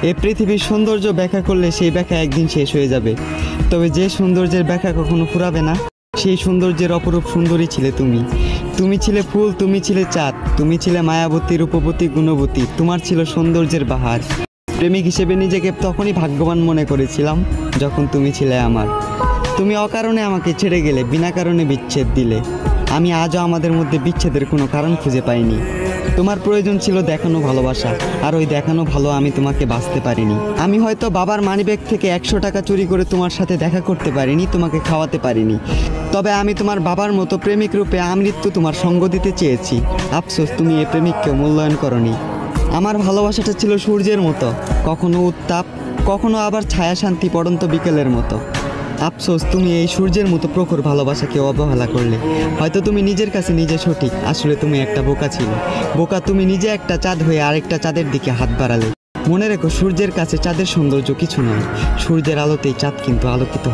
এই পৃথিবীর সৌন্দর্য ব্যাখ্যা করলে সেই ব্যাখ্যা একদিন শেষ হয়ে যাবে, তবে যে সৌন্দর্যের ব্যাখ্যা কখনো ফুরাবে না, সেই সৌন্দর্যের অপরূপ সুন্দরী ছিলে তুমি। তুমি ছিলে ফুল, তুমি ছিলে চাঁদ, তুমি ছিলে মায়াবতী, রূপবতী, গুণবতী। তোমার ছিল সৌন্দর্যের বাহার। প্রেমিক হিসেবে নিজেকে তখনই ভাগ্যবান মনে করেছিলাম যখন তুমি ছিলে আমার। তুমি অকারণে আমাকে ছেড়ে গেলে, বিনা কারণে বিচ্ছেদ দিলে। আমি আজও আমাদের মধ্যে বিচ্ছেদের কোনো কারণ খুঁজে পাইনি। তোমার প্রয়োজন ছিল দেখানো ভালোবাসা, আর ওই দেখানো ভালো আমি তোমাকে বাঁচতে পারিনি। আমি হয়তো বাবার মানিব্যাগ থেকে 100 টাকা চুরি করে তোমার সাথে দেখা করতে পারিনি, তোমাকে খাওয়াতে পারিনি, তবে আমি তোমার বাবার মতো প্রেমিক রূপে আমৃত্যু তোমার সঙ্গ দিতে চেয়েছি। আফসোস তুমি এই প্রেমিককেও মূল্যায়ন করনি। আমার ভালোবাসাটা ছিল সূর্যের মতো, কখনো উত্তাপ, কখনো আবার ছায়া শান্তি পড়ন্ত বিকেলের মতো। আফসোস তুমি এই সূর্যের মতো প্রখর ভালোবাসাকে অবহেলা করলে। হয়তো তুমি নিজের কাছে নিজে সঠিক, আসলে তুমি একটা বোকা ছিলে। বোকা তুমি নিজে একটা চাঁদ হয়ে আরেকটা চাঁদের দিকে হাত বাড়ালে। মনে রেখো, সূর্যের কাছে চাঁদের সৌন্দর্য কিছু নয়, সূর্যের আলোতেই চাঁদ কিন্তু আলোকিত।